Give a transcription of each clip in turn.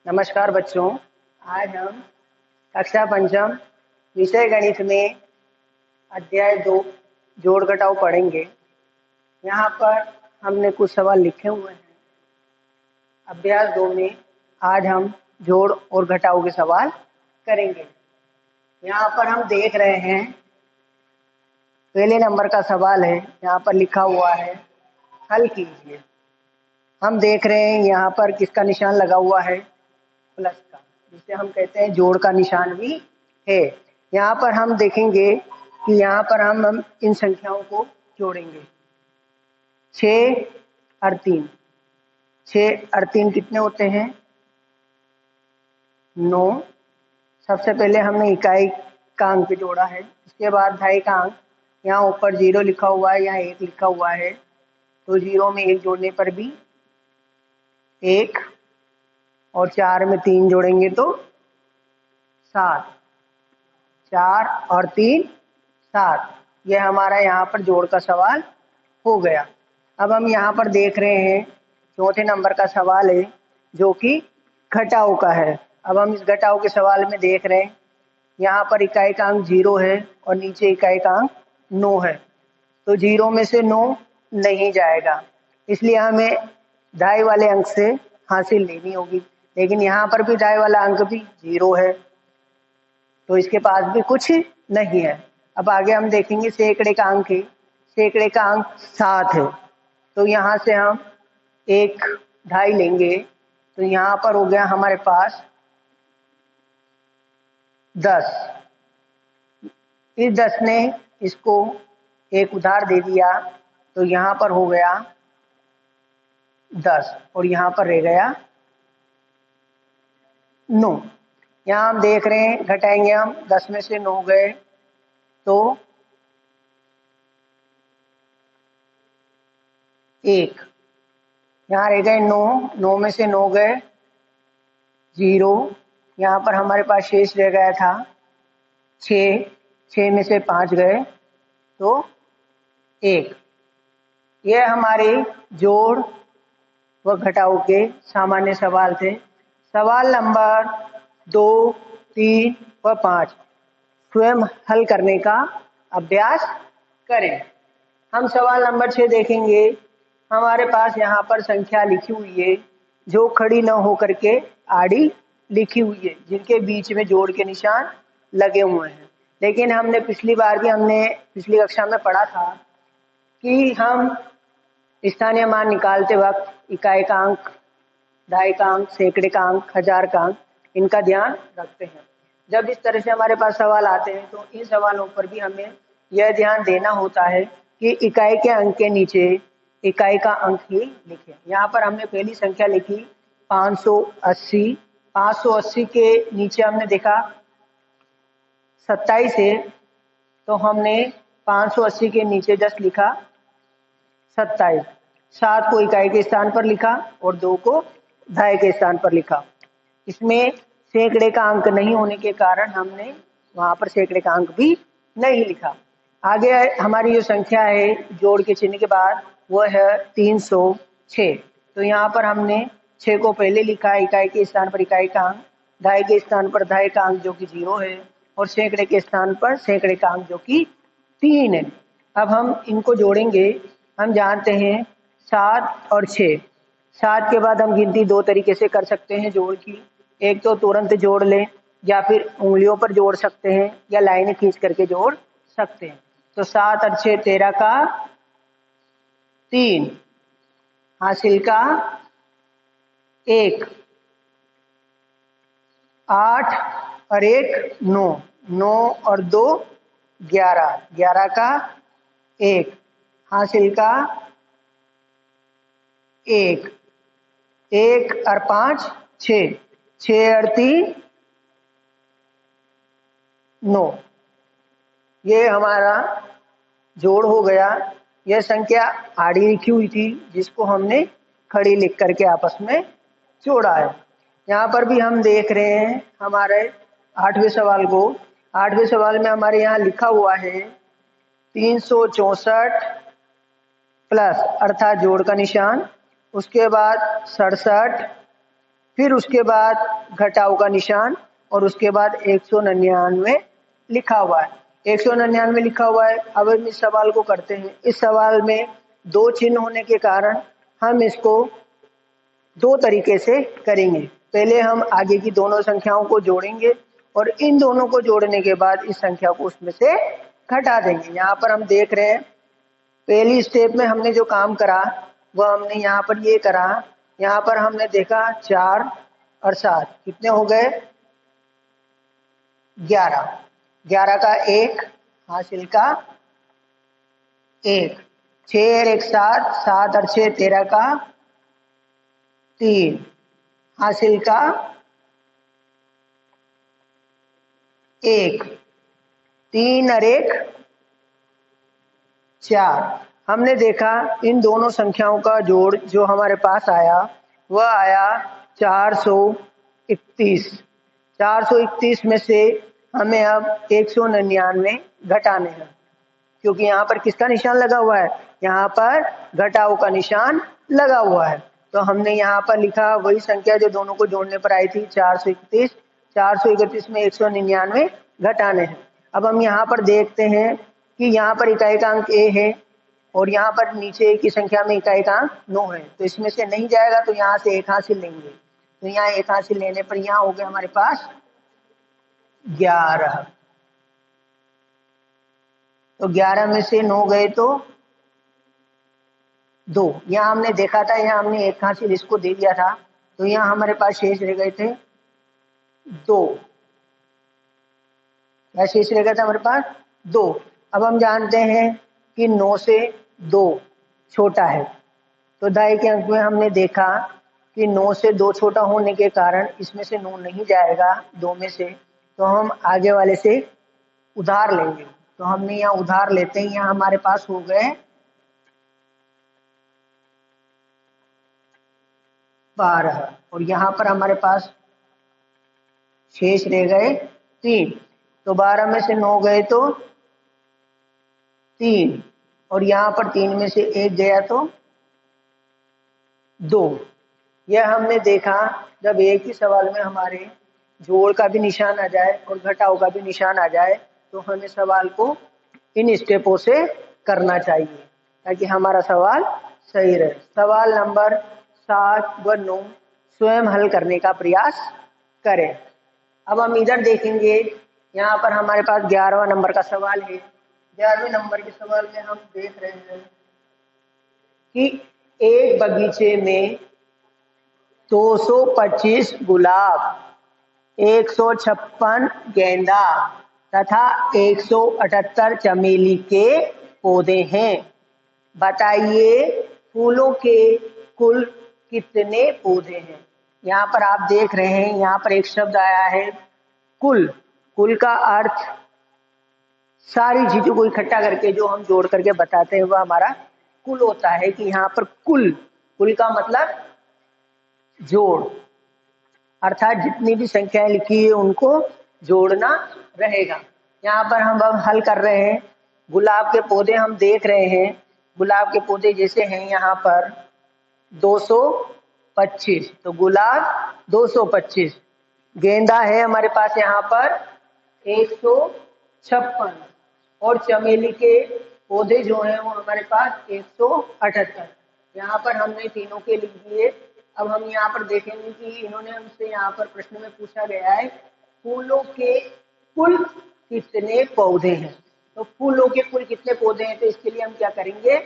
नमस्कार बच्चों। आज हम कक्षा पंचम विषय गणित में अध्याय 2 जोड़ घटाव पढ़ेंगे। यहाँ पर हमने कुछ सवाल लिखे हुए हैं। अभ्यास 2 में आज हम जोड़ और घटाव के सवाल करेंगे। यहाँ पर हम देख रहे हैं पहले नंबर का सवाल है। यहाँ पर लिखा हुआ है हल कीजिए। हम देख रहे हैं यहाँ पर किसका निशान लगा हुआ है, प्लस का, जिसे हम कहते हैं जोड़ का निशान भी है। यहाँ पर हम देखेंगे कि यहाँ पर हम इन संख्याओं को जोड़ेंगे। 6 और 3, 6 और 3 कितने होते हैं? 9। सबसे पहले हमने इकाई का अंक जोड़ा है, उसके बाद दहाई का अंक। यहाँ ऊपर 0 लिखा हुआ है, यहाँ 1 लिखा हुआ है, तो 0 में 1 जोड़ने पर भी 1 और 4 में 3 जोड़ेंगे तो 7। 4 और 3 7। यह हमारा यहाँ पर जोड़ का सवाल हो गया। अब हम यहाँ पर देख रहे हैं चौथे नंबर का सवाल है जो कि घटाव का है। अब हम इस घटाव के सवाल में देख रहे हैं यहाँ पर इकाई का अंक 0 है और नीचे इकाई का अंक 9 है, तो 0 में से 9 नहीं जाएगा, इसलिए हमें दहाई वाले अंक से हासिल लेनी होगी। लेकिन यहाँ पर भी दहाई वाला अंक भी 0 है, तो इसके पास भी कुछ नहीं है। अब आगे हम देखेंगे सैकड़े का अंक है। सैकड़े का अंक 7 है, तो यहाँ से हम 1 ढाई लेंगे, तो यहाँ पर हो गया हमारे पास 10। इस 10 ने इसको एक उधार दे दिया, तो यहाँ पर हो गया 10 और यहाँ पर रह गया 9। यहाँ हम देख रहे हैं घटाएंगे हम, 10 में से 9 गए तो 1, यहाँ रह गए 9, 9 में से 9 गए 0, यहाँ पर हमारे पास शेष रह गया था 6, 6 में से 5 गए तो 1। यह हमारे जोड़ व घटाव के सामान्य सवाल थे। सवाल नंबर 2, 3 व 5 स्वयं हल करने का अभ्यास करें। हम सवाल नंबर 6 देखेंगे। हमारे पास यहाँ पर संख्या लिखी हुई है जो खड़ी न होकर के आड़ी लिखी हुई है, जिनके बीच में जोड़ के निशान लगे हुए हैं। लेकिन हमने पिछली पिछली कक्षा में पढ़ा था कि हम स्थानीय मान निकालते वक्त इकाई का अंक, दहाई का अंक, सैकड़े का अंक, हजार का अंक, इनका ध्यान रखते हैं। जब इस तरह से हमारे पास सवाल आते हैं तो इन सवालों पर भी हमें यह ध्यान देना होता है कि इकाई के अंक के नीचे इकाई का अंक ही लिखें। यहाँ पर हमने पहली संख्या लिखी 580। 580 के नीचे हमने देखा 27 है, तो हमने 580 के नीचे जस्ट लिखा 27। 7 को इकाई के स्थान पर लिखा और 2 को दहाई के स्थान पर लिखा। इसमें सैकड़े का अंक नहीं होने के कारण हमने वहां पर सैकड़े का अंक भी नहीं लिखा। आगे हमारी जो संख्या है जोड़ के चिन्ह के बाद वो है 306। तो यहाँ पर हमने 6 को पहले लिखा, इकाई के स्थान पर इकाई का अंक, दहाई के स्थान पर दहाई का अंक जो कि 0 है, और सैकड़े के स्थान पर सैकड़े का अंक जो कि 3 है। अब हम इनको जोड़ेंगे। हम जानते हैं 7 और 6। 7 के बाद हम गिनती 2 तरीके से कर सकते हैं जोड़ की। एक तो तुरंत जोड़ लें, या फिर उंगलियों पर जोड़ सकते हैं, या लाइनें खींच करके जोड़ सकते हैं। तो 7 और 6 13 का 3, हासिल का 1, 8 और 1 9, 9 और 2 11, 11 का 1, हासिल का 1, 1 और 5 6, 6 और 3 9। ये हमारा जोड़ हो गया। यह संख्या आड़ी लिखी हुई थी जिसको हमने खड़ी लिख करके आपस में जोड़ा है। यहाँ पर भी हम देख रहे हैं हमारे 8वें सवाल को। 8वें सवाल में हमारे यहाँ लिखा हुआ है 364 प्लस अर्थात जोड़ का निशान, उसके बाद 67, फिर उसके बाद घटाव का निशान और उसके बाद 199 लिखा हुआ है। 199 लिखा हुआ है। अब हम इस सवाल को करते हैं। इस सवाल में दो चिन्ह होने के कारण हम इसको दो तरीके से करेंगे। पहले हम आगे की दोनों संख्याओं को जोड़ेंगे और इन दोनों को जोड़ने के बाद इस संख्या को उसमें से घटा देंगे। यहाँ पर हम देख रहे हैं पहली स्टेप में हमने जो काम करा वह हमने यहाँ पर ये करा। यहाँ पर हमने देखा 4 और 7 कितने हो गए 11। 11 का 1 हासिल का 1। 6 और 1 7, 7 और 6 13 का 3 हासिल का 1। 3 और 1 4। हमने देखा इन दोनों संख्याओं का जोड़ जो हमारे पास आया वह आया 431। 431 में से हमें अब 199 घटाने हैं, क्योंकि यहाँ पर किसका निशान लगा हुआ है, यहाँ पर घटाव का निशान लगा हुआ है। तो हमने यहाँ पर लिखा वही संख्या जो दोनों को जोड़ने पर आई थी 431। 431 में 199 घटाने हैं। अब हम यहाँ पर देखते हैं कि यहाँ पर इकाई का अंक a है और यहाँ पर नीचे की संख्या में इकाई का अंक 9 है, तो इसमें से नहीं जाएगा तो यहाँ से 1 हासिल लेंगे। तो यहाँ 1 हासिल लेने पर यहाँ हो गया हमारे पास 11। तो 11 में से 9 गए तो 2। यहाँ हमने देखा था, यहाँ हमने 1 हासिल इसको दे दिया था, तो यहाँ हमारे पास शेष रह गए थे 2। क्या शेष रह गया था हमारे पास 2। अब हम जानते हैं कि 9 से 2 छोटा है, तो दाएं के अंक में हमने देखा कि 9 से 2 छोटा होने के कारण इसमें से 9 नहीं जाएगा 2 में से, तो हम आगे वाले से उधार लेंगे। तो हमने यहाँ उधार लेते हैं, यहाँ हमारे पास हो गए 12 और यहाँ पर हमारे पास शेष रह गए 3। तो 12 में से 9 गए तो 3 और यहाँ पर 3 में से 1 गया तो 2। यह हमने देखा जब एक ही सवाल में हमारे जोड़ का भी निशान आ जाए और घटाव का भी निशान आ जाए तो हमें सवाल को इन स्टेपों से करना चाहिए ताकि हमारा सवाल सही रहे। सवाल नंबर 7 व 9 स्वयं हल करने का प्रयास करें। अब हम इधर देखेंगे, यहाँ पर हमारे पास 11वां नंबर का सवाल है। 11वें नंबर के सवाल में हम देख रहे हैं कि एक बगीचे में 225 गुलाब, 156 गेंदा तथा 178 चमेली के पौधे हैं। बताइए फूलों के कुल कितने पौधे हैं। यहाँ पर आप देख रहे हैं, यहाँ पर एक शब्द आया है कुल। कुल का अर्थ सारी चीजों को इकट्ठा करके जो हम जोड़ करके बताते हैं वह हमारा कुल होता है। कि यहाँ पर कुल, कुल का मतलब जोड़, अर्थात जितनी भी संख्याएं लिखी है उनको जोड़ना रहेगा। यहाँ पर हम अब हल कर रहे हैं। गुलाब के पौधे हम देख रहे हैं, गुलाब के पौधे जैसे हैं यहाँ पर 225, तो गुलाब 225। गेंदा है हमारे पास यहाँ पर 156 और चमेली के पौधे जो हैं वो हमारे पास 178। यहाँ पर हमने तीनों के लिख दिए। अब हम यहाँ पर देखेंगे कि इन्होंने हमसे यहाँ पर प्रश्न में पूछा गया है फूलों के कुल कितने पौधे हैं। तो फूलों के कुल कितने पौधे हैं, तो इसके लिए हम क्या करेंगे,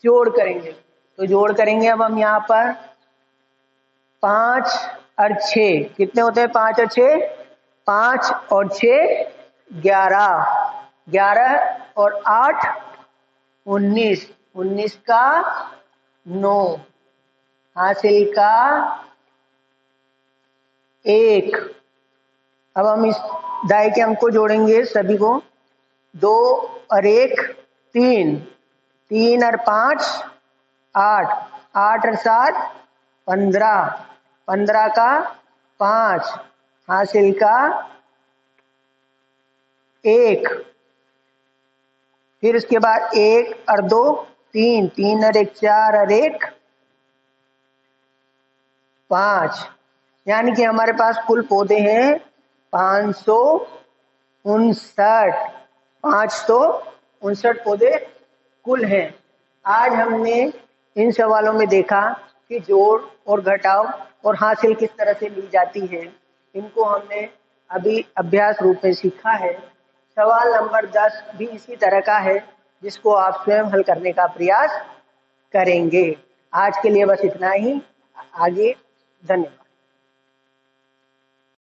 जोड़ करेंगे। तो जोड़ करेंगे। अब हम यहाँ पर 5 और 6 कितने होते हैं, 5 और 6, 5 और 6 11, 11 और 8 19, 19 का 9 हासिल का 1। अब हम इस दाएं के अंक को जोड़ेंगे सभी को। 2 और 1 3, 3 और 5 8, 8 और 7 15, 15 का 5 हासिल का 1। फिर उसके बाद 1 और 2 3, 3 और 1 4 और 1 5, यानी कि हमारे पास कुल पौधे हैं 559। 559 पौधे कुल हैं। आज हमने इन सवालों में देखा कि जोड़ और घटाव और हासिल किस तरह से ली जाती है। इनको हमने अभी अभ्यास रूप में सीखा है। सवाल नंबर 10 भी इसी तरह का है, जिसको आप स्वयं हल करने का प्रयास करेंगे। आज के लिए बस इतना ही। आगे धन्यवाद।